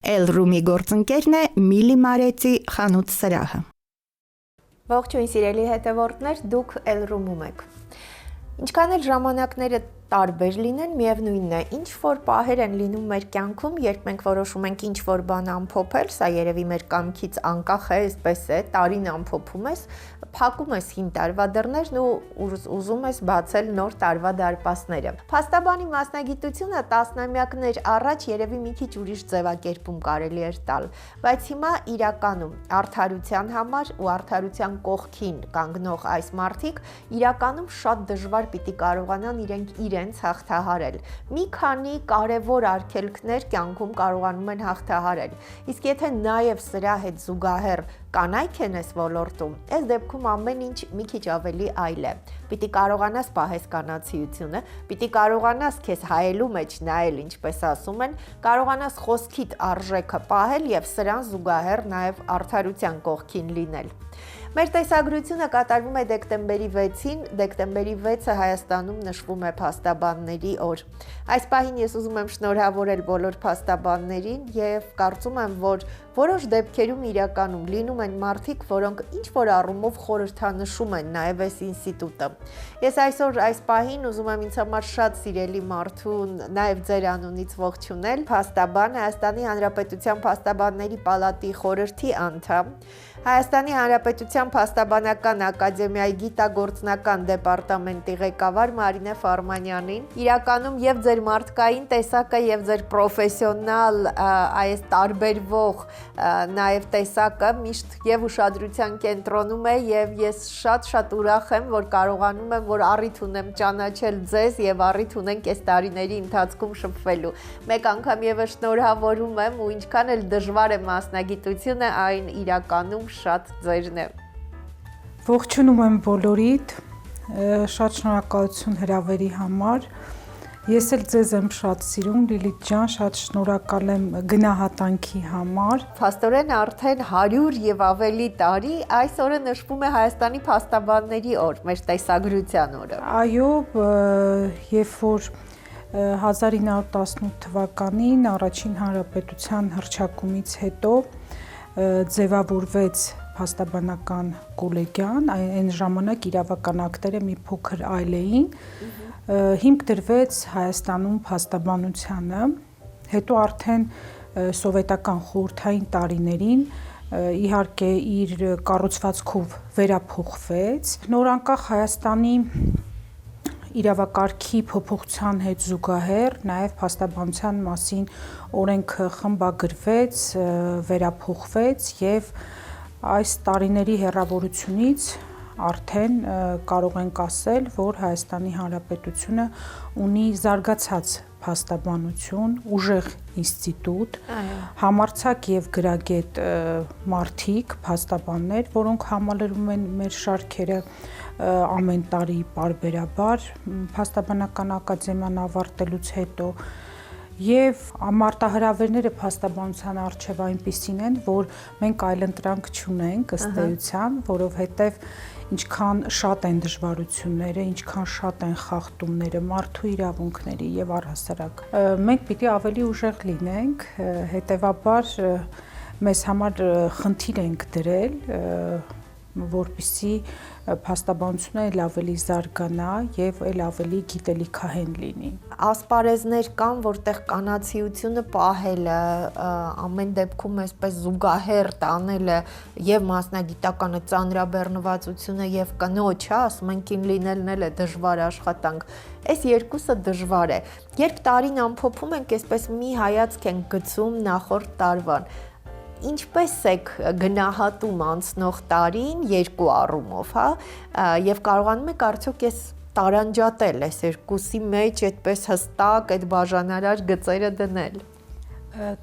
Elroom-ի գործընկերն է Միլի Մարեցի խանութ սրահը։ Ողջույն սիրելի հետևորդներ, դուք Elroom-ում եք։ Ինչքան էլ ժամանակները տարբեր լինեն, միևնույնն է, ինչ որ պահեր են լինում մեր կյանքում, երբ մենք որոշում ենք ինչ որ բան ամփոփել, սա երևի մեր կամքից անկախ է, այսպես է, տարին ամփոփում ես, փակում ես հին տարվա դռներն ու ուզում ես բացել նոր տարվա դարպասները։ Փաստաբանի մասնագիտությունը տասնամյակներ առաջ երևի մի քիչ ուրիշ ձևակերպում կարելի էր տալ, բայց հիմա իրականում արդարության համար ու արդարության կողքին կանգնող այս մարդիկ իրականում շատ դժվար պիտի կարողանան իրենց հաղթահարել։ Մի քանի կարևոր արգելքներ կյանքում կարողանում են հաղթահարել։ Իսկ եթե նաև սրա հետ զուգահեռ կանայք են այս ոլորտում, այս դեպքում ամեն ինչ մի քիչ ավելի այլ է։ Պիտի կարողանաս պահես կանացիությունը, պիտի կարողանաս քեզ հայելու մեջ նայել, ինչպես ասում են, կարողանաս խոսքիդ արժեքը պահել եւ սրան զուգահեռ նաև արդարության կողքին լինել։ Մեր տեսագրությունը կատարվում է դեկտեմբերի 6-ին, դեկտեմբերի 6-ը Հայաստանում նշվում է փաստաբանների օր։ Այս պահին ես ուզում եմ շնորհավորել բոլոր փաստաբաններին եւ կարծում եմ, որ որոշ դեպքերում իրականում լինում են մարդիկ, որոնք ինչ-որ առումով խորհրդանշում են նաև այս ինստիտուտը։ Ես այսօր այս պահին ուզում եմ ինձ համար շատ սիրելի մարդուն նաև ձեր անունից ողջունել, փաստաբան, Հայաստանի Հանրապետության Փաստաբանների պալատի խորհրդի անդամ, Հայաստանի Հանրապետության Փաստաբանական ակադեմիայի գիտագործնական դեպարտամենտի ղեկավար Մարինե Ֆարմանյանին, իրականում եւ ձեր մարդկային տեսակը եւ ձեր պրոֆեսիոնալ այս տարբերվող նաև տեսակը միշտ եւ ուշադրության կենտրոնում է եւ ես շատ ուրախ եմ, որ կարողանում եմ, որ առիթ ունեմ ճանաչել ձեզ եւ առիթ ունենք այս տարիների ընթացքում շփվելու։ Մեկ անգամ եւս շնորհավորում եմ ու ինչքան էլ դժվար է մասնագիտությունը, այն իրականում շատ ձերն է։ Ողջունում եմ բոլորիդ, շատ շնորհակալություն հրավերի համար։ Ես էլ ձեզ եմ շատ սիրում, Լիլիթ ջան, շատ շնորհակալ եմ գնահատանքի համար։ Փաստորեն արդեն 100 եւ ավելի տարի այս օրը նշվում է Հայաստանի փաստաբանների օր, մեր տեսագրության օրը։ Այո, երբ որ 1918 թվականին Առաջին Հանրապետության հռչակումից հետո ձևավորվեց փաստաբանական կոլեգիան, այն ժամանակ իրավական ակտերը մի փոքր այլ էին, հիմք դրվեց Հայաստանում փաստաբանությանը, հետո արդեն սովետական խորհրդային տարիներին իհարկե իր կառուցվածքով վերափոխվեց, նորանկախ Հայաստանի իրավակարգի փոփոխության հետ զուգահեռ նաև փաստաբանության մասին օրենքը խմբագրվեց, վերափոխվեց եւ այս տարիների հեռավորությունից արդեն կարող ենք ասել, որ Հայաստանի Հանրապետությունը ունի զարգացած փաստաբանություն, ուժեղ ինստիտուտ, համարձակ եւ գրագետ մարդիկ, փաստաբաններ, որոնք համալրում են մեր շարքերը ամեն տարի պարբերաբար փաստաբանական ակադեմիան ավարտելուց հետո եւ մարտահրավերները փաստաբանության առջեւ այնպիսին են, որ մենք այլընտրանք չունենք ըստ էության, որովհետեւ ինչքան շատ են դժվարությունները, ինչքան շատ են խախտումները մարդու իրավունքների եւ առհասարակ մենք պիտի ավելի ուժեղ լինենք, հետեւաբար մեզ համար խնդիր ենք դրել, որպեսզի փաստաբանությունը էլ ավելի զարգանա եւ էլ ավելի գիտելիքահեն լինի։ Ասպարեզներ կան, որտեղ կանացիությունը պահելը, ամեն դեպքում այսպես զուգահեռ տանելը եւ մասնագիտականը ծանրաբեռնվածությունը եւ կնոջ, ասում են կին լինելն էլ է դժվար աշխատանք։ Այս երկուսը դժվար է։ Երբ տարին ամփոփում ենք, այսպես մի հայացք ենք գցում նախորդ տարվան։ Ինչպես եք գնահատում անցնող տարին երկու առումով, եւ կարողանում եք արդյոք այս տարանջատել այս երկուսի մեջ այդպես հստակ այդ բաժանարար գծերը դնել։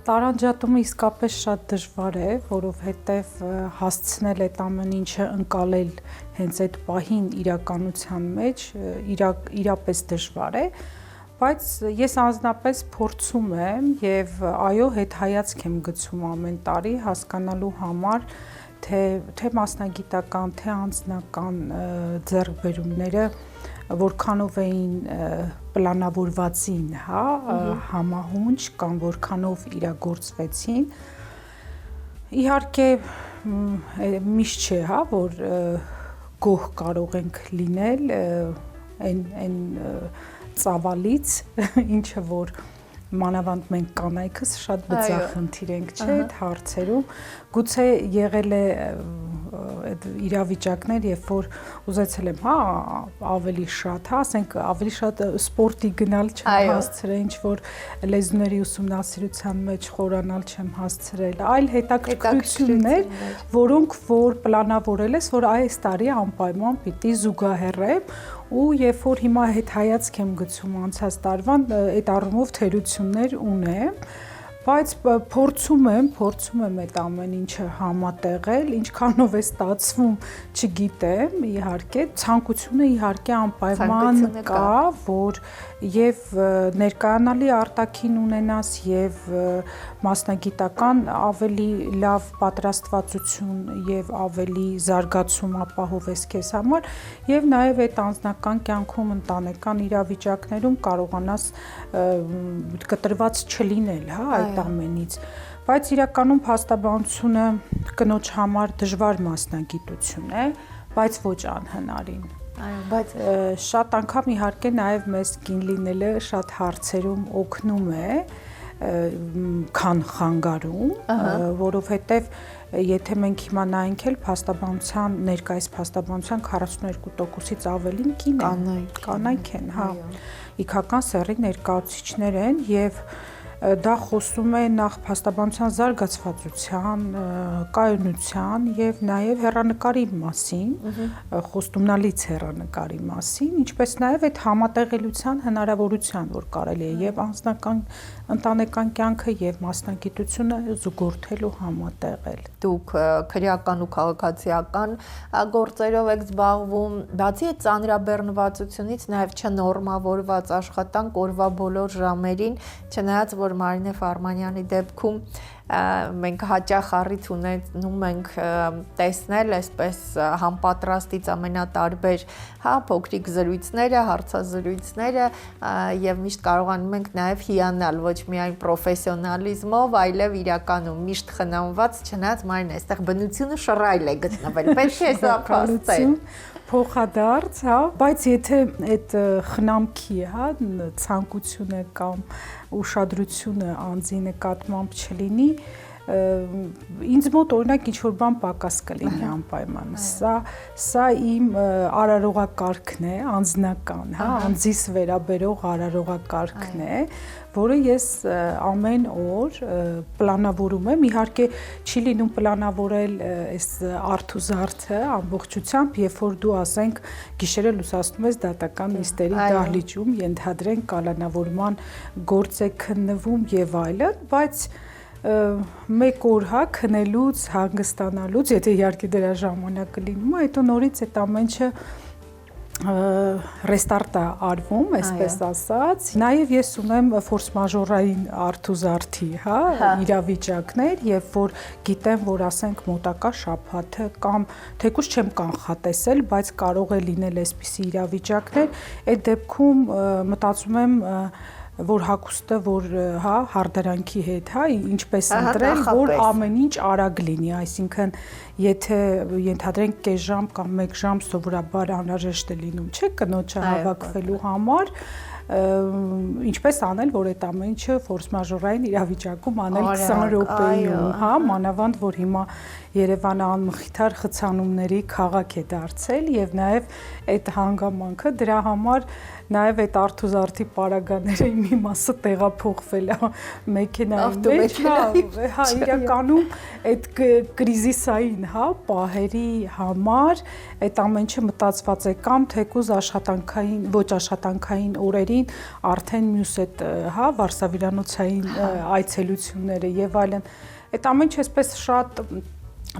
Տարանջատումը իսկապես շատ դժվար է, որովհետև հասցնել այդ ամեն ինչը ընկալել հենց այդ պահին իրականության մեջ իրապես դժվար է, բայց ես անձնապես փորձում եմ եւ այո հետ հայացք եմ գցում ամեն տարի հասկանալու համար թե մասնագիտական, թե անձնական ձեռքբերումները որքանով էին պլանավորվածին, հա, համահունչ կամ որքանով իրագործվեցին։ Իհարկե միշտ չէ, հա, որ գոհ կարող ենք լինել այն ծավալից, ինչը որ մանավանդ մենք կանայքս շատ բծախնդիր ենք, չէ, այդ հարցերում, գուցե եղել է այդ իրավիճակներ, երբ որ ուզեցել եմ, հա, ավելի շատ, հա, ասենք ավելի շատ սպորտի գնալ չեմ հասցրել, ինչ որ լեզուների ուսումնասիրության մեջ խորանալ չեմ հասցրել, այլ հետաքրքրություններ, որոնք որ պլանավորել ես, որ այս տարի անպայման պիտի զուգահեռեմ ու երբ որ հիմա հետ հայացք եմ գցում անցած տարվան, այդ առումով թերություններ ունեմ, բայց փորձում եմ այդ ամեն ինչը համատեղել, ինչքանով է ստացվում, չգիտեմ, իհարկե, ցանկությունը իհարկե անպայման կա, որ եւ ներկայանալի արտաքին ունենաս եւ մասնագիտական ավելի լավ պատրաստվածություն եւ ավելի զարգացում ապահովես քեզ համար եւ նաեւ այդ անձնական կյանքում ընտանեկան իրավիճակներում կարողանաս կտրված չլինել, հա, այդ ամենից, բայց իրականում փաստաբանությունը կնոջ համար դժվար մասնագիտություն է, բայց ոչ անհնարին։ Այո, բայց շատ անգամ իհարկե նաև մեզ կին լինելը շատ հարցերում օգնում է, քան խանգարում, որովհետև եթե մենք հիմա նայենք էլ փաստաբանության, ներկայիս փաստաբանության 42%-ից ավելին կին են, կանայք են, հա, իգական սեռի ներկայացուցիչներ են եւ դա խոսում է նախ փաստաբանության զարգացվածության, կայունության եւ նաեւ հեռանկարի մասին, խոստումնալից հեռանկարի մասին, ինչպես նաեւ այդ համատեղելիության հնարավորության, որ կարելի է եւ անձնական ընտանեկան կյանքը եւ մասնագիտությունը զուգորդել ու համատեղել։ Դուք քրեական ու քաղաքացիական գործերով եք զբաղվում, բացի այդ ծանրաբեռնվածությունից նաեւ չնորմավորված աշխատանք օրվա բոլոր ժամերին, չնայած որ Մարինե Ֆարմանյանի դեպքում մենք հաճախ առիթ ունենում ենք տեսնել այսպես համապատրաստից ամենատարբեր, հա, փոքրիկ զրույցները, հարցազրույցները եւ միշտ կարողանում ենք նաեւ հիանալ ոչ միայն պրոֆեսիոնալիզմով, այլև իրականում միշտ խնամված, չնայած Մարինե, այստեղ բնությունը շռայլ է գտնվել, պետք է սա փաստել։ Փոխադարձ, հա, բայց եթե այդ խնամքի, հա, ցանկությունը կամ ուշադրությունը անձի նկատմամբ չլինի, ինձ մոտ օրինակ ինչ որ բան պակաս կլինի անպայման։ Սա իմ արարողակարգն է, անձնական, հա, անձիս վերաբերող արարողակարգն է, որը ես ամեն օր պլանավորում եմ, իհարկե չի լինում պլանավորել այս արթ ու զարդը ամբողջությամբ, երբ որ դու ասենք գիշերը լուսացնում ես դատական նիստերի դահլիճում, ենթադրենք կալանավորման գործ է քննվում եւ այլն, բայց մեկ օր, հա, քնելուց, հանգստանալուց, եթե իհարկե դրա ժամանակը լինում է, հետո նորից այդ ամեն ինչը ռեստարտ է արվում, այսպես ասած։ Նաև ես ունեմ ֆորս մաժորային արթ ու զարդի, հա, իրավիճակներ, երբ որ գիտեմ, որ ասենք մոտակա շաբաթը կամ թեկուզ չեմ կանխատեսել, բայց կարող է լինել այսպիսի իրավիճակներ, այդ դեպքում մտածում եմ որ հագուստը, որ հա հարդարանքի հետ, հա, ինչպես ընտրել, որ ամեն ինչ արագ լինի, այսինքն եթե ենթադրենք կես ժամ կամ 1 ժամ սովորաբար անհրաժեշտ է լինում, չէ, կնոջը հավաքվելու համար, ինչպես անել, որ այդ ամեն ինչը ֆորս մաժորային իրավիճակում անել 20 րոպեում, հա, մանավանդ որ հիմա Երևանը անմխիթար խցանումների քաղաք է դարձել եւ նաեւ այդ հանգամանքը դրա համար նաեւ այդ արթ ու զարդի պարագաները մի մասը տեղափոխվել է մեքենայի մեջ, հա, իրականում այդ կրիզիսային, հա, պահերի համար այդ ամեն ինչը մտածված է կամ թեկուզ աշխատանքային, ոչ աշխատանքային օրերին արդեն մյուս այդ, հա, վարսավիրանոցային այցելությունները եւ այլն, այդ ամեն ինչը այսպես շատ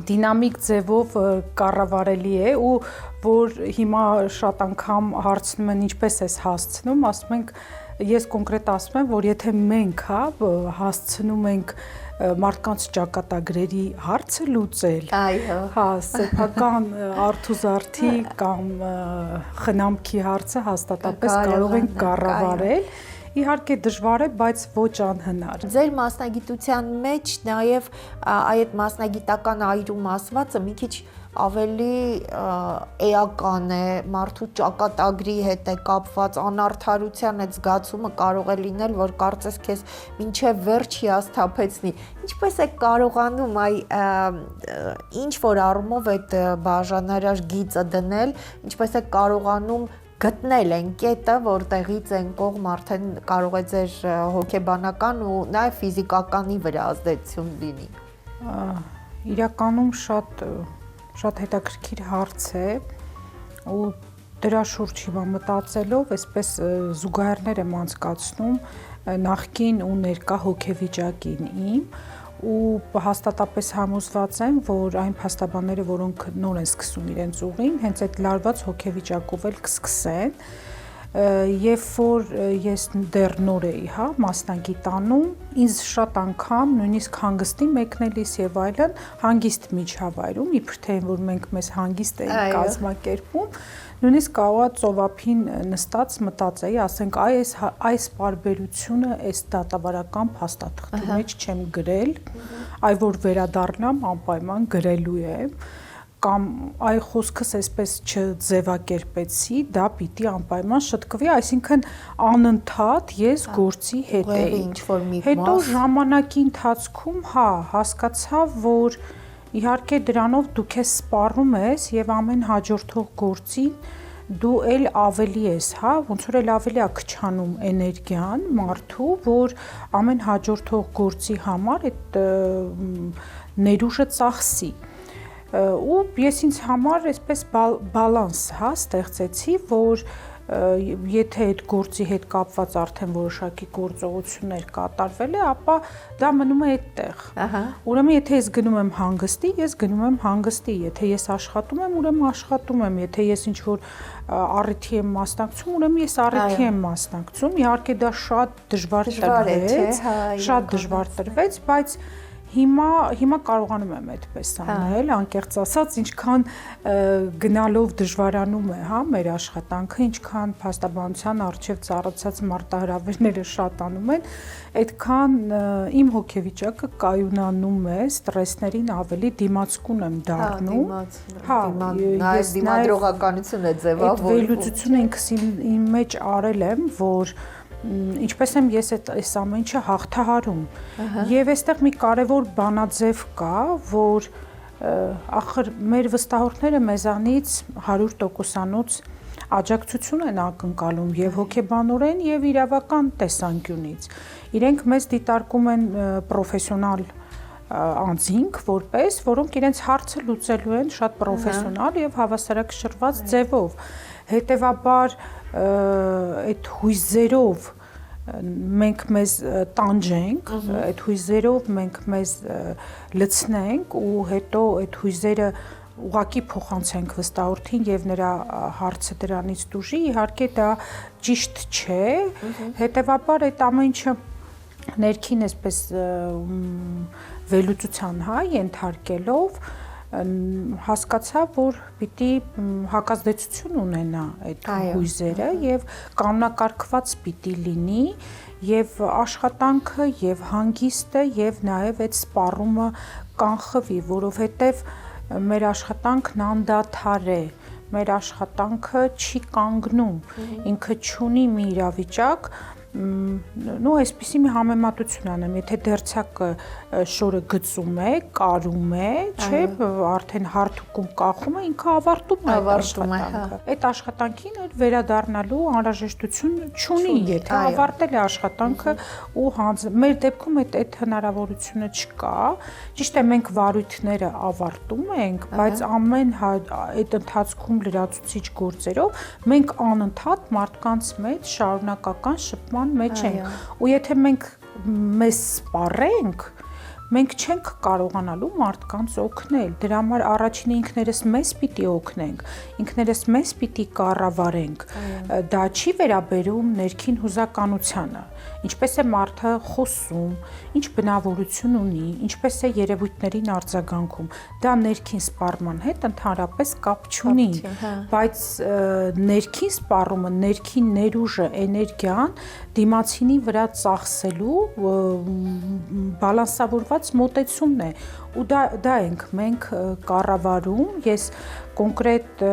դինամիկ ձևով կառավարելի է ու որ հիմա շատ անգամ հարցնում են ինչպես ես հասցնում, ասում ենք ես կոնկրետ ասում եմ, որ եթե մենք հասցնում ենք մարդկանց ճակատագրերի հարցը լուծել, սեփական արթուզարդի կամ խնամքի հարցը հաստատապես կարող ենք կառավարել։ Իհարկե դժվար է, բայց ոչ անհնար։ Ձեր մասնագիտության մեջ նաև այդ մասնագիտական այրում ասվածը մի քիչ ավելի էական է, մարդու ճակատագրի հետ է կապված, անարդարության այդ զգացումը կարող է լինել, որ կարծես քեզ մինչև վերջ հիասթափեցնի։ Ինչպես է կարողանում ինչ որ առումով այդ բաժանարար գիծը դնել, ինչպես է կարողանում գտնել այն կետը, որտեղից այն կողմ արդեն կարող է ձեր հոգեբանական ու նաև ֆիզիկականի վրա ազդեցություն լինի։ Իրականում շատ հետաքրքիր հարց է ու դրա շուրջ հիմա մտածելով այսպես զուգահեռներ եմ անցկացնում նախկին ու ներկա հոգեվիճակին իմ ու հաստատապես համոզված եմ, որ այն փաստաբանները, որոնք նոր են սկսում իրենց ուղին, հենց այդ լարված հոգեվիճակով էլ կսկսեն, երբ որ ես դեռ նոր էի, մասնագիտանում, ինձ շատ անգամ նույնիսկ հանգստի մեկնելիս եւ այլն հանգիստ միջավայրում, իբր թե որ մենք մեզ հանգիստ էինք կազմակերպում, նույնիսկ կարող է ծովափին նստած մտածեի, ասենք այս բարբերությունը այս դատավարական փաստաթղթի մեջ չեմ գրել, այ որ վերադառնամ անպայման գրելու եմ, կամ այ խոսքս այսպես չձևակերպեցի, դա պիտի անպայման շտկվի, այսինքն անընդհատ ես գործի հետ էի։ Հետո ժամանակի ընթացքում, հասկացա, որ իհարկե դրանով դու քեզ սպառում ես եւ ամեն հաջորդող գործին դու էլ ավելի ես, ոնց որ էլ ավելի է քչանում էներգիան մարդու, որ ամեն հաջորդող գործի համար այդ ներուժը ծախսի։ Ու ես ինձ համար այսպես բալանս ստեղծեցի, որ եթե այդ գործի հետ կապված արդեն որոշակի գործողություններ կատարվել է, ապա դա մնում է այդտեղ։ Ուրեմն եթե ես գնում եմ հանգստի, ես գնում եմ հանգստի, եթե ես աշխատում եմ, ուրեմն աշխատում եմ, եթե ես ինչ-որ առիթի եմ մասնակցում, ուրեմն ես առիթի եմ մասնակցում։ Իհարկե դա շատ դժվար տրվեց, բայց Հիմա կարողանում եմ այդպես անել, անկեղծ ասած, ինչքան գնալով դժվարանում է, մեր աշխատանքը, ինչքան փաստաբանության առջև ծառացած մարտահրավերները շատանում են, այդքան իմ հոգեվիճակը կայունանում է, ստրեսներին ավելի դիմացկուն եմ դառնում։ Ես դիմադրողականություն է ձևավորվում։ Այդ վերլուծությունը ինքս իմ մեջ արել եմ, որ ինչպես եմ ես այս ամեն ինչը հաղթահարում եւ այստեղ մի կարեւոր բանաձև կա, որ ախր մեր վստահորդները մեզանից 100%-անոց աջակցություն են ակնկալում եւ հոգեբանորեն եւ իրավական տեսանկյունից։ Իրենք մեզ դիտարկում են պրոֆեսիոնալ անձինք որպես, որոնք իրենց հարցը լուծելու են շատ պրոֆեսիոնալ եւ հավասարակշռված ձևով։ Հետևաբար այդ հույզերով մենք մեզ տանջենք, այդ հույզերով մենք մեզ լցնենք ու հետո այդ հույզերը ուղղակի փոխանցենք վստահորդին եւ նրա հարցը դրանից դուժի, իհարկե դա ճիշտ չէ, հետեւաբար այդ ամեն ինչը ներքին այսպես վերլուծության ենթարկելով հասկացա, որ պիտի հակազդեցություն ունենա այդ հույզերը եւ կանոնակարգված պիտի լինի եւ աշխատանքը եւ հանգիստը եւ նաեւ այդ սպառումը կանխվի, որովհետեւ մեր աշխատանքն անդադար է, մեր աշխատանքը չի կանգնում, ինքը չունի մի իրավիճակ, այսպիսի մի համեմատություն անեմ, եթե դերձակը շորը գծում է, կարում է, չէ, արդեն հարթուկում կախում է, ինքը ավարտում է աշխատանքը։ Այդ աշխատանքին վերադառնալու անհրաժեշտություն չունի, եթե ավարտել է աշխատանքը ու մեր դեպքում այդ հնարավորությունը չկա։ Ճիշտ է, մենք վարույթները ավարտում ենք, բայց ամեն այդ ընթացքում լրացուցիչ գործերով մենք անընդհատ մարդկանց մեջ շարունակական շփման մեջ ենք, ու եթե մենք մեզ սպառենք, մենք չենք կարողանալու մարդկանց օգնել։ Դրա համար առաջինը ինքներս մեզ պիտի օգնենք, ինքներս մեզ պիտի կառավարենք։ Դա չի վերաբերում ներքին հուզականությանը, ինչպես է մարդը խոսում, ինչ բնավորություն ունի, ինչպես է երևույթներին արձագանքում։ Դա ներքին սպառման հետ ընդհանրապես կապ չունի, բայց ներքին սպառումը, ներքին ներուժը, էներգիան դիմացինի վրա ծախսելու բալանսավորված մոտեցումն է ու դա ենք մենք կառավարում։ Ես կոնկրետ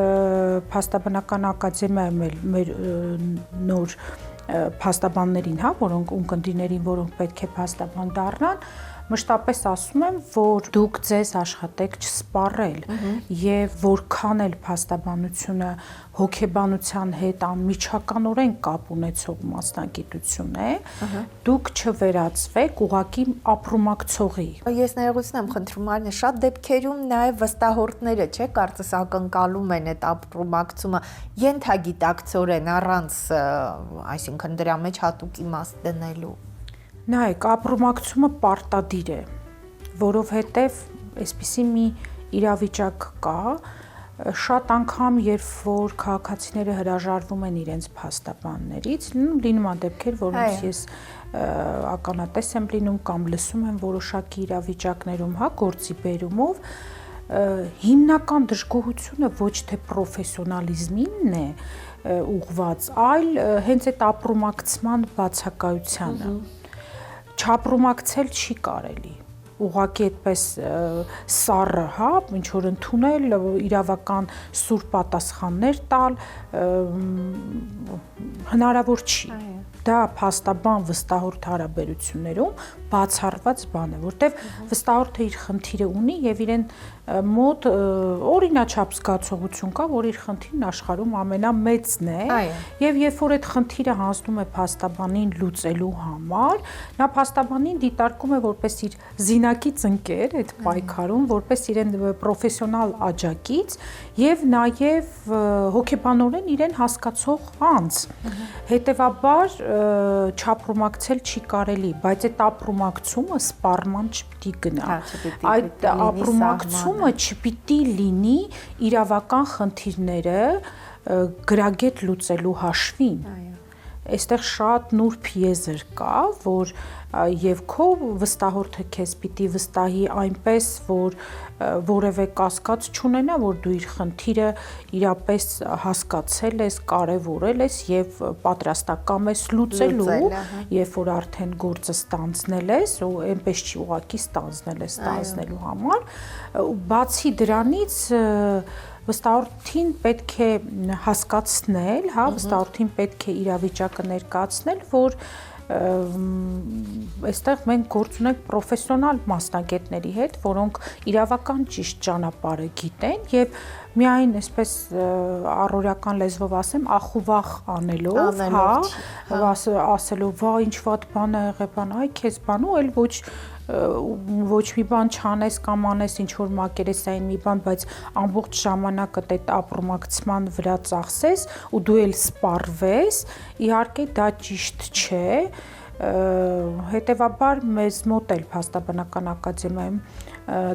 փաստաբանական ակադեմիայում մեր նոր փաստաբաններին, որոնք ունկնդիրներին, որոնք պետք է փաստաբան դառնան, մշտապես ասում եմ, որ դուք ձեզ աշխատեք չսպառել եւ որքան էլ փաստաբանությունը հոգեբանության հետ անմիջականորեն կապ ունեցող մասնագիտություն է, դուք չվերածվեք ուղղակի ապրումակցողի։ Ես ներողություն եմ խնդրում, Արինե, շատ դեպքերում նաև վստահորդները, չէ, կարծես ակնկալում են այդ ապրումակցումը ենթագիտակցորեն առանց, այսինքն դրա մեջ հատուկ իմաստ դնելու։ Նայեք, ապրումակցումը պարտադիր է, որովհետև այսպիսի մի իրավիճակ կա, շատ անգամ, երբ որ քաղաքացիները հրաժարվում են իրենց փաստաբաններից, լինում է դեպքեր, որոնց ես ականատես եմ լինում կամ լսում եմ որոշակի իրավիճակներում, գործի բերումով, հիմնական դժգոհությունը ոչ թե պրոֆեսիոնալիզմինն է ուղղված, այլ հենց այդ ապրումակցման բացակայությանը։ Չապրումակցել չի կարելի, ուղղակի այդպես սառը, ինչ որ ընդունել, իրավական սուր պատասխաններ տալ, հնարավոր չի։ Դա փաստաբան վստահորդ հարաբերություններում բացառված բան է, որտեվ վստահորդը իր խնդիրը ունի եւ իրեն մոտ օրինաչափ զգացողություն կա, որ իր խնդիրն աշխարհում ամենամեծն է, եւ երբ որ այդ խնդիրը հանձնում է փաստաբանին լուծելու համար, նա փաստաբանին դիտարկում է որպես իր զինակից ընկեր այդ պայքարում, որպես իրեն պրոֆեսիոնալ աջակից եւ նաեւ հոգեբանորեն իրեն հասկացող անձ։ Հետեւաբար չապրումակցել չի կարելի, բայց այդ ապրումակցումը սպառման չպիտի գնա։ Այդ ապրումակցումը չպիտի լինի իրավական խնդիրները գրագետ լուծելու հաշվին։ Այստեղ շատ նուրբ եզր կա, որ եւ քո վստահորդը քեզ պիտի վստահի այնպես, որ որևէ կասկած չունենա, որ դու իր խնդիրը իրապես հասկացել ես, կարևորել ես եւ պատրաստական ես լուծելու, երբ որ արդեն գործը ստանձնել ես, ու այնպես չի ուղակի ստանձնել ես ստանձնելու համար, բացի դրանից վստահորդին պետք է հասկացնել, վստահորդին պետք է իրավիճակը ներկայացնել, որ այստեղ մենք գործ ունենք պրոֆեսիոնալ մասնագետների հետ, որոնք իրավական ճիշտ ճանապարհը գիտեն եւ միայն այսպես առօրյական լեզվով ասեմ, ախուվախ անելով, ասելով, վա ինչ վատ բան է եղել, այ քեզ բան ու էլ ոչ մի բան չանես կամ անես ինչ որ մակերեսային մի բան, բայց ամբողջ ժամանակը այդ ապրումակցման վրա ծախսես ու դու էլ սպառվես, իհարկե դա ճիշտ չէ։ Հետևաբար մեզ մոտ էլ փաստաբանական ակադեմիայում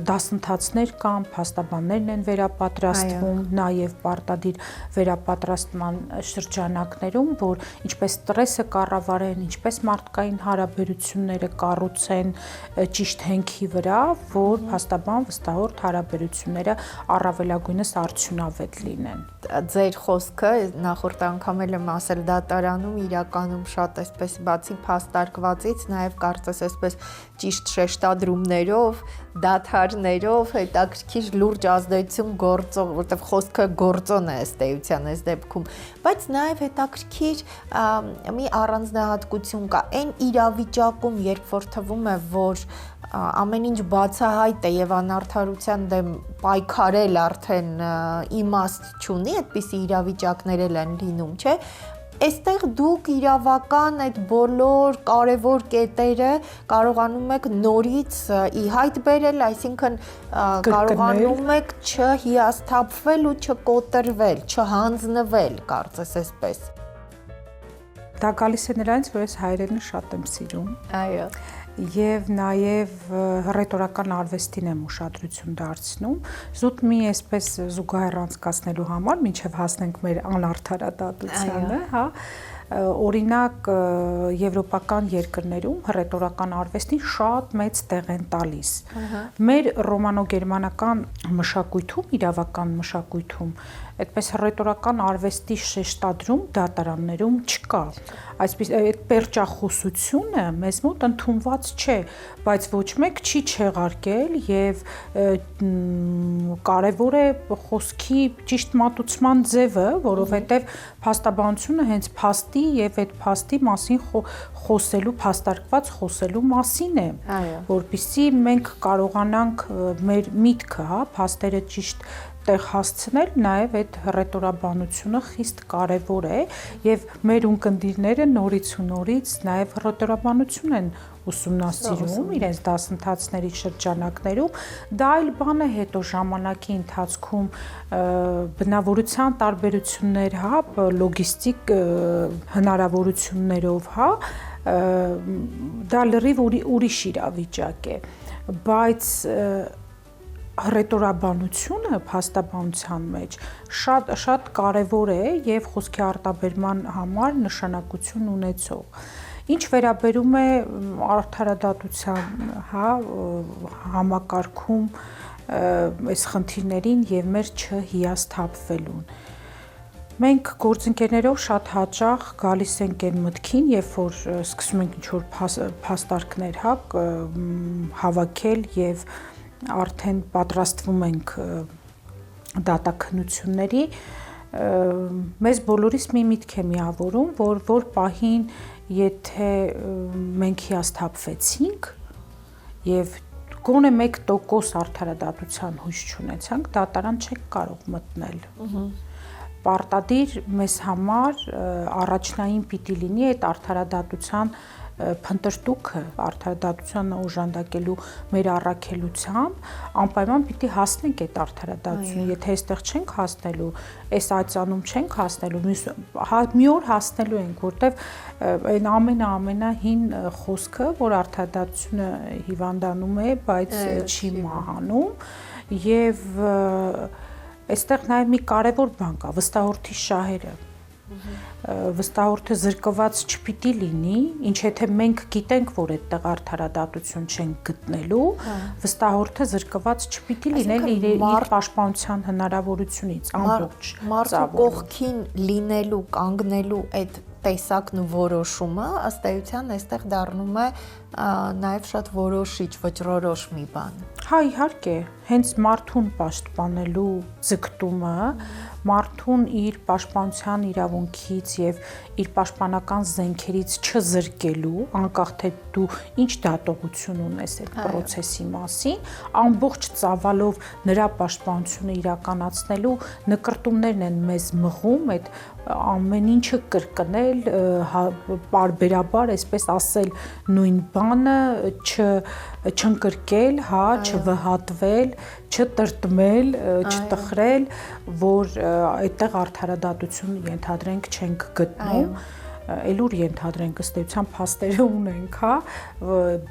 դասընթացներ կան, փաստաբաններն են վերապատրաստվում, նաև պարտադիր վերապատրաստման շրջանակներում, որ ինչպես ստրեսը կառավարեն, ինչպես մարդկային հարաբերությունները կառուցեն ճիշտ հենքի վրա, որ փաստաբան վստահորդ հարաբերությունները առավելագույնս արդյունավետ լինեն։ Ձեր խոսքը նախորդ անգամ էլ եմ ասել դատարանում իրականում շատ այսպես բացի փաստարկվածից, նաև կարծես այսպես ճիշտ շեշտադրումներով, դադարներով հետաքրքիր լուրջ ազդեցություն գործող, որտեղ խոսքը գործոն է ըստ էության այս դեպքում, բայց նաև հետաքրքիր մի առանձնահատկություն կա, այն իրավիճակում, երբ որ թվում է, որ ամեն ինչ բացահայտ է եւ անարդարության դեմ պայքարել արդեն իմաստ չունի, այդպիսի իրավիճակներ են լինում, չէ՞։ Այստեղ դուք իրավական այդ բոլոր կարևոր կետերը կարողանում եք նորից ի հայտ բերել, այսինքն կարողանում եք չհիասթափվել ու չկոտրվել, չհանձնվել, կարծես այսպես։ Դա գալիս է նրանից, որ ես հայրենը շատ եմ սիրում։ Այո։ եւ նաեւ ռետորական արվեստին եմ ուշադրություն դարձնում զուտ մի այսպես զուգահեռ անցկացնելու համար մինչեւ հասնենք մեր անարդարադատությանը, հա օրինակ եվրոպական երկրներում ռետորական արվեստին շատ մեծ տեղ են տալիս։ Մեր ռոմանո-գերմանական մշակույթում, իրավական մշակույթում այդպես ռետորական արվեստի շեշտադրում դատարաններում չկա։ Այսպես այդ պերճախոսությունը մեզ մոտ ընդունված չէ, բայց ոչ մեկ չի չեղարկել եւ կարեւոր է խոսքի ճիշտ մատուցման ձևը, որովհետեւ փաստաբանությունը հենց փաստի եւ այդ փաստի մասին խոսելու, փաստարկված խոսելու մասին է, որպեսզի մենք կարողանանք մեր միտքը, հա, փաստերը ճիշտ տեղ հասցնել, նաև այդ ռետորաբանությունը խիստ կարևոր է եւ մեր ունկնդիրները նորից ու նորից նաև ռետորաբանություն են ուսումնասիրում իրենց դասընթացների շրջանակներում, դա այլ բան է հետո ժամանակի ընթացքում բնավորության տարբերություններ, հա, լոգիստիկ հնարավորություններով, հա, դա լրիվ ուրիշ իրավիճակ է, բայց ռետորաբանությունը փաստաբանության մեջ շատ կարևոր է եւ խոսքի արտաբերման համար նշանակություն ունեցող։ Ինչ վերաբերում է արդարադատության, հա, համակարգում այս խնդիրներին եւ մեր չհիասթափվելուն։ Մենք գործընկերներով շատ հաճախ գալիս ենք այն մտքին, երբ որ սկսում ենք ինչ-որ փաստարկներ, հա, հավաքել եւ արդեն պատրաստվում ենք դատաքննությունների, մեզ բոլորիս մի միտք է միավորում, որ պահին եթե մենք հիասթափվեցինք եւ գոնե 1% արդարադատության հույս չունեցանք, դատարան չենք կարող մտնել։ Պարտադիր մեզ համար առաջնային պիտի լինի այդ արդարադատության փնտրտուքը, արդարադատության օժանդակելու մեր առաքելությամբ անպայման պիտի հասնենք այդ արդարադատությունը, եթե այստեղ չենք հասնելու, այս ածանում չենք հասնելու, մի օր հասնելու ենք, որտեվ այն ամենահին խոսքը, որ արդարադատությունը հիվանդանում է, բայց չի մահանում եւ այստեղ նաեւ մի կարեւոր բան կա, վստահորդի շահերը։ Վստահորդը զրկված չպիտի լինի, ինչ եթե մենք գիտենք, որ այդտեղ արդարադատություն չենք գտնելու, վստահորդը զրկված չպիտի լինել իր պաշտպանության հնարավորությունից ամբողջ մարդու կողքին լինելու, կանգնելու այդ տեսակն ու որոշումը ըստ էության այստեղ դառնում է նաև շատ որոշիչ, վճռորոշ մի բան։ Հա, իհարկե, հենց մարդուն պաշտպանելու ձգտումը, մարդուն իր պաշտպանության իրավունքից եւ իր պաշտպանական զենքերից չզրկելու, անկախ թե դու ինչ դատողություն ունես այդ process-ի մասին, ամբողջ ծավալով նրա պաշտպանությունը իրականացնելու նկրտումներն են մեզ մղում այդ ամեն ինչը կրկնել, պարբերաբար, այսպես ասել, նույն բանը չընկրկել, հա, չվհատվել, չտրտմել, չտխրել, որ այդտեղ արդարադատություն ենթադրենք չենք գտնում, Էլուր ենթադրենք ըստ էության փաստերը ունենք, հա,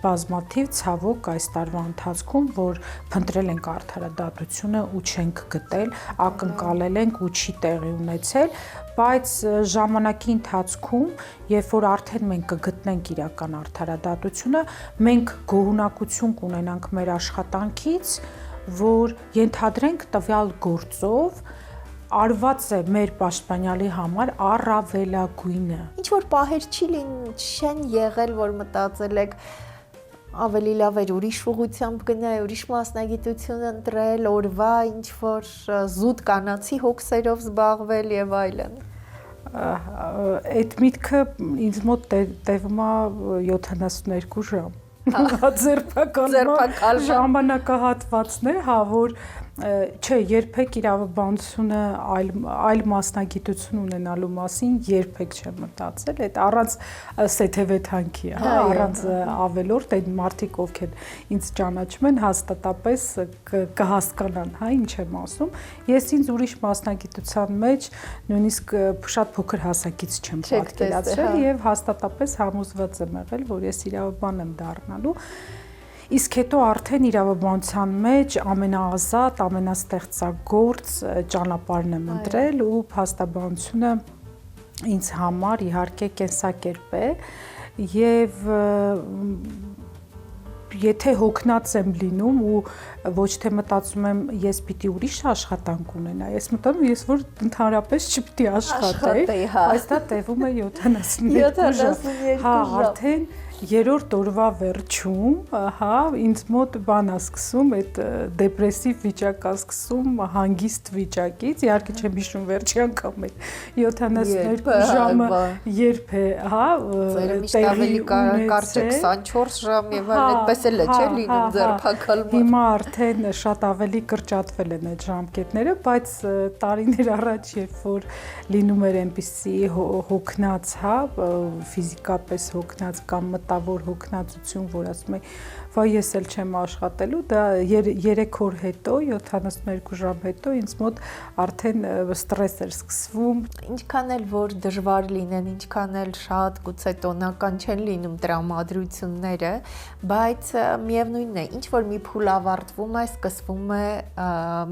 բազմաթիվ ցավոք այս տարվա ընթացքում, որ փնտրել ենք արդարադատությունը ու չենք գտել, ակնկալել ենք ու չի տեղի ունեցել, բայց ժամանակի ընթացքում, երբ որ արդեն մենք կգտնենք իրական արդարադատությունը, մենք գոհունակություն կունենանք մեր աշխատանքից, որ ենթադրենք տվյալ գործով արված է մեր պաշտպանյալի համար առավելագույնը։ Ինչ որ պահեր չեն եղել, որ մտածել եք ավելի լավ էր ուրիշ ուղղությամբ գնալ, ուրիշ մասնագիտություն ընտրել, օրվա ինչ որ զուտ կանացի հոգսերով զբաղվել եւ այլն։ Այդ միտքը ինձ մոտ տևում է 72 ժամ։ Ձերբակալման ժամանակահատվածն է, հա, որ Չէ, երբեք իրավաբանությունը այլ մասնագիտություն ունենալու մասին երբեք չեմ մտածել, այդ առանց սեթևեթանքի, առանց ավելորդ այդ մարդիկ, ովքեր ինձ ճանաչում են, հաստատապես կհասկանան, ինչ եմ ասում։ Ես ինձ ուրիշ մասնագիտության մեջ նույնիսկ շատ փոքր հասակից չեմ պատկերացրել եւ հաստատապես համոզված եմ եղել, որ ես իրավաբան եմ դառնալու։ Իսկ հետո արդեն իրավաբանության մեջ ամենաազատ, ամենաստեղծագործ ճանապարհն եմ ընտրել ու փաստաբանությունը ինձ համար իհարկե կենսակերպ է եւ եթե հոգնած եմ լինում ու ոչ թե մտածում եմ ես պիտի ուրիշ աշխատանք ունենա, ես մտածում ես որ ընդհանրապես չպիտի աշխատեի, բայց դա տևում է 72 ժամ։ Հա, արդեն երրորդ օրվա վերջում, ինձ մոտ բան է սկսում, այդ դեպրեսիվ վիճակ է սկսում հանգիստ վիճակից, իհարկե չեմ հիշում վերջի անգամ այդ 72 ժամը երբ է, տեղի կարճ 24 ժամ եւ այդպես էլ է, չէ՞ լինում ձերբակալումը։ Հիմա արդեն շատ ավելի կրճատվել են այդ ժամկետները, բայց տարիներ առաջ, երբ որ լինում էր այնպիսի հոգնած, ֆիզիկապես հոգնած կամ մտավոր հոգնածություն, որ ասում եմ, վայ ես էլ չեմ աշխատելու, դա 3 օր հետո, 72 ժամ հետո ինձ մոտ արդեն ստրես էր սկսվում։ Ինչքան էլ որ դժվար լինեն, ինչքան էլ շատ գուցե տոնական չեն լինում տրամադրությունները, բայց միևնույնն է, ինչ որ մի փուլ ավարտվում է, սկսվում է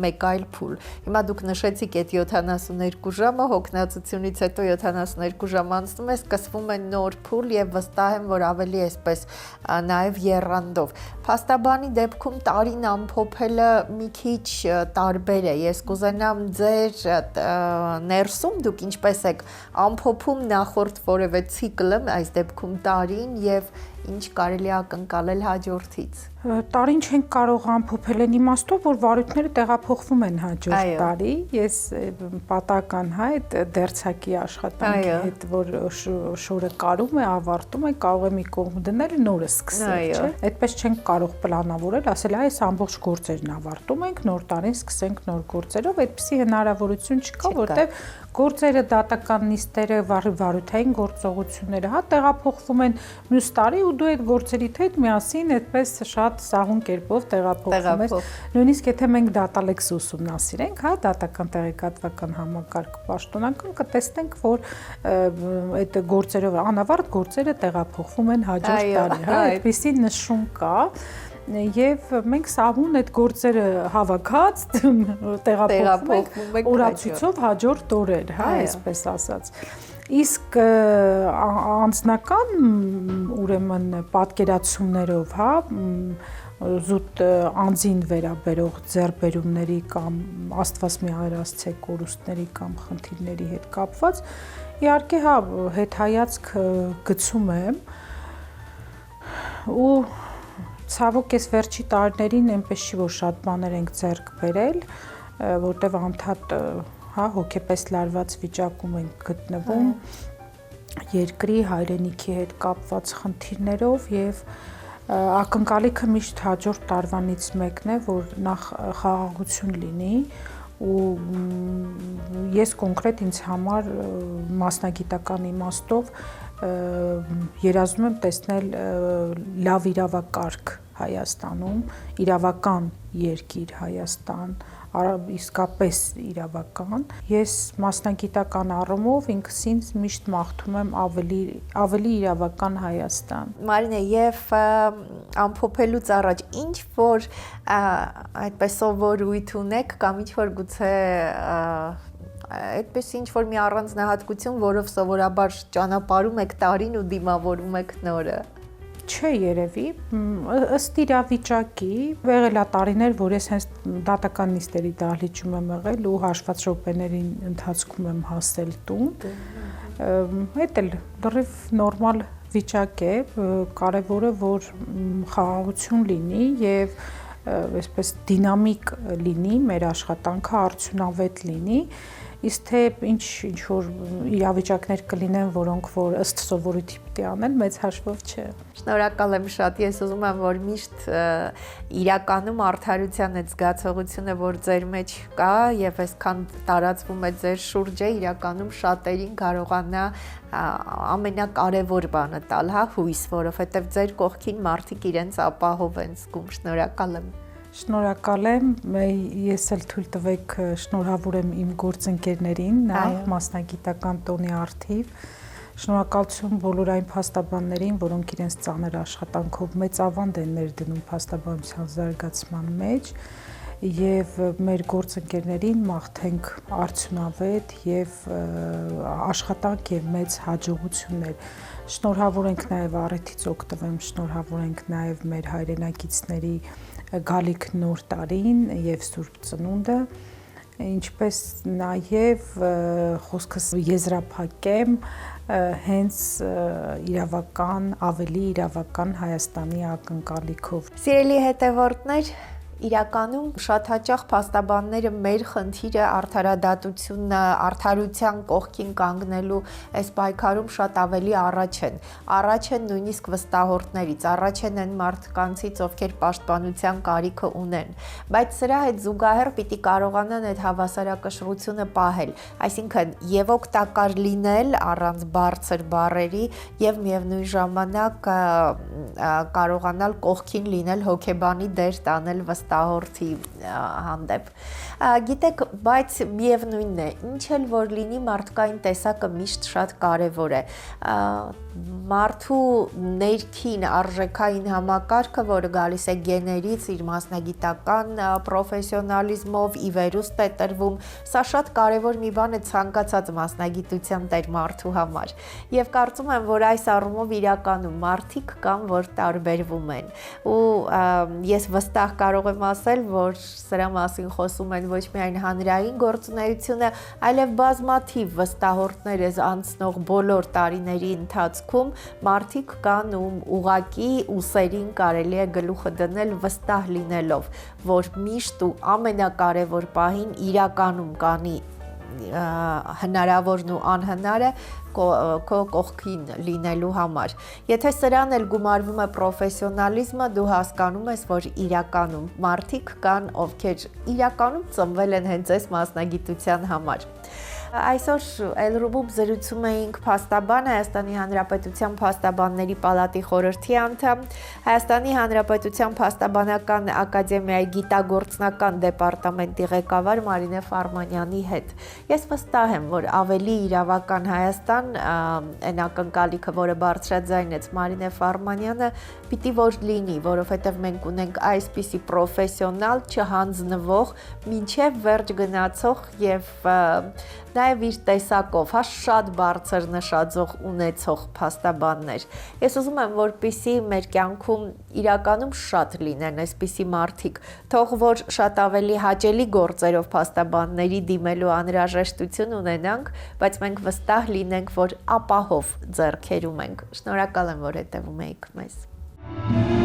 մեկ այլ փուլ։ Հիմա դուք նշեցիք այդ 72 ժամը, հոգնածությունից հետո 72 ժամ անցնում է, սկսվում է նոր փուլ եւ վստահ եմ, որ ավելի այսպես նաեւ եռանդով։ Փաստաբանի դեպքում տարին ամփոփելը մի քիչ տարբեր է։ Ես կուզենամ ձեր ներսում դուք ինչպես եք ամփոփում նախորդ որևէ ցիկլը, այս դեպքում տարին եւ ինչ կարելի է ակնկալել հաջորդից։ Տարին չենք կարող ամփոփել այն իմաստով, որ վարույթները տեղափոխվում են հաջորդ տարի։ Ես պատական այդ դերձակի աշխատանքի հետ, որ շորը կարում է, ավարտում է, կարող է մի կողմ դնել, նորը սկսել, չէ՞։ Այդպես չենք կարող պլանավորել, ասել, այս ամբողջ գործերն ավարտում ենք, նոր տարին սկսենք նոր գործերով, այդպիսի հնարավորություն չկա, որտեղ գործերը, դատական նիստերը, վարույթային գործողությունները, տեղափոխվում են մյուս տարի ու դու այդ գործերիդ հետ միասին այդպես շատ սահուն կերպով տեղափոխվում ես։ Նույնիսկ եթե մենք դատալեքս ուսումնասիրենք, դատական տեղեկատվական համակարգ պաշտոնական կտեսնենք, որ այդ գործերով անավարտ գործերը տեղափոխվում են հաջորդ տարի, այդպիսի նշում կա։ Եվ մենք սահուն այդ գործերը հավաքած տեղափոխվում ենք օրացույցով հաջորդ օրեր, այսպես ասած։ Իսկ անձնական ուրեմն պատկերացումներով, զուտ անձին վերաբերող ձեռբերումների կամ Աստված մի հայրացե կորուստների կամ խնդիրների հետ կապված, իհարկե հետհայացք գցում եմ ու ցավոք ես վերջի տարիներին այնպես չի որ շատ բաներ ենք ձեռք բերել, որտեղ անդադ հոգեպես լարված վիճակում ենք գտնվում երկրի հայրենիքի հետ կապված խնդիրներով եւ ակնկալիքը միշտ հաջորդ տարվանից մեկն է, որ նախ խաղաղություն լինի ու ես կոնկրետ ինձ համար մասնագիտական իմաստով երազում եմ տեսնել լավ իրավակարգ Հայաստանում, իրավական երկիր Հայաստան, իսկապես իրավական։ Ես մասնագիտական առումով ինքս ինձ միշտ մաղթում եմ ավելի իրավական Հայաստան։ Մարինե, եւ ամփոփելուց առաջ ինչ որ այդպես սովորույթ ունեք կամ ինչ որ գուցե այդպես ինչ որ մի առանձնահատկություն, որով սովորաբար ճանապարհում եք տարին ու դիմավորում եք նորը։ Չէ երևի, ըստ իրավիճակի, եղել է տարիներ, որ ես հենց դատական նիստերի դահլիճում եմ եղել ու հաշված րոպեների ընթացքում եմ հասել տուն։ Այդ էլ լրիվ նորմալ վիճակ է, կարևորը որ խաղաղություն լինի եւ այսպես դինամիկ լինի մեր աշխատանքը, արդյունավետ լինի։ իսկ թե ինչ որ իրավիճակներ կլինեն, որոնք որ ըստ սովորույթի պիտի անել, մեծ հաշվով չէ։ Շնորհակալ եմ շատ, ես ուզում եմ, որ միշտ իրականում արդարության այդ զգացողությունը, որ ձեր մեջ կա եւ այսքան տարածվում է ձեր շուրջը, իրականում շատերին կարողանա ամենակարևոր բանը տալ, հույս, որովհետեւ ձեր կողքին մարդիկ իրենց ապահով են զգում։ Շնորհակալ եմ։ Շնորհակալ եմ, ես էլ թույլ տվեք շնորհավորեմ իմ գործընկերներին, նաև մասնագիտական տոնի առթիվ։ Շնորհակալություն բոլոր այն փաստաբաններին, որոնք իրենց ծանր աշխատանքով մեծ ավանդ են ներդնում փաստաբանության զարգացման մեջ, եւ մեր գործընկերներին մաղթենք արդյունավետ եւ աշխատանք եւ մեծ հաջողություններ։ Շնորհավոր ենք նաև առիթից օգտվեմ, շնորհավոր ենք նաև մեր հայրենակիցների գալիք նոր տարին եւ Սուրբ Ծնունդը, ինչպես նաև խոսքս եզրափակեմ հենց իրավական, ավելի իրավական Հայաստանի ակնկալիքով։ Սիրելի հետևորդներ, իրականում շատ հաճախ փաստաբանները մեր խնդիրը արդարադատությունն, արդարության կողքին կանգնելու այս պայքարում շատ ավելի առաջ են նույնիսկ վստահորդներից, առաջ են այն մարդկանցից, ովքեր պաշտպանության կարիքը ունեն, բայց սրա հետ զուգահեռ պիտի կարողանան այդ հավասարակշռությունը պահել, այսինքն եւ օգտակար լինել առանց բարձր բառերի եւ միևնույն ժամանակ կարողանալ կողքին լինել, հոգեբանի դեր տանել վստահորդի հանդեպ։ Գիտեք, բայց միևնույնն է, ինչ էլ որ լինի, մարդկային տեսակը միշտ շատ կարևոր է։ Մարդու ներքին արժեքային համակարգը, որը գալիս է գեներից, իր մասնագիտական պրոֆեսիոնալիզմով ի վերուստ է տրվում, սա շատ կարևոր մի բան է ցանկացած մասնագիտության տեր մարդու համար։ Եվ կարծում եմ, որ այս առումով իրականում մարդիկ կան, որ տարբերվում են։ Ու ես վստահ կարող եմ ասել, որ սրա մասին խոսում են ոչ միայն հանրային գործունեությունը, այլև բազմաթիվ վստահորդներ անցնող բոլոր տարիների ընթացքում մարդիկ կան, ում ուղակի ուսերին կարելի է գլուխը դնել վստահ լինելով, որ միշտ ու ամենակարևոր պահին իրականում կանի հնարավորն ու անհնարը քո կողքին լինելու համար։ Եթե սրան էլ գումարվում է պրոֆեսիոնալիզմը, դու հասկանում ես, որ իրականում մարդիկ կան, ովքեր իրականում ծնվել են հենց այս մասնագիտության համար։ Այսօր Էլ-Ռումում զրուցում էինք փաստաբան, Հայաստանի Հանրապետության Փաստաբանների պալատի խորհրդի անդամ, Հայաստանի Հանրապետության Փաստաբանական ակադեմիայի գիտագործնական դեպարտամենտի ղեկավար Մարինե Ֆարմանյանի հետ։ Ես վստահ եմ, որ ավելի իրավական Հայաստան, այն ակնկալիքը, որը բարձրաձայնեց Մարինե Ֆարմանյանը, պիտի որ լինի, որովհետև մենք ունենք այսպիսի պրոֆեսիոնալ, չհանձնվող, մինչև վերջ գնացող եւ նաև իր տեսակով, շատ բարձր նշաձող ունեցող փաստաբաններ։ Ես ուզում եմ, որպեսզի մեր կյանքում իրականում շատ լինեն այսպիսի մարդիկ, թող որ շատ ավելի հաճելի գործերով փաստաբանների դիմելու անհրաժեշտություն ունենանք, բայց մենք վստահ լինենք, որ ապահով ձեռքերում ենք։ Շնորհակալ եմ, որ հետևում եք մեզ։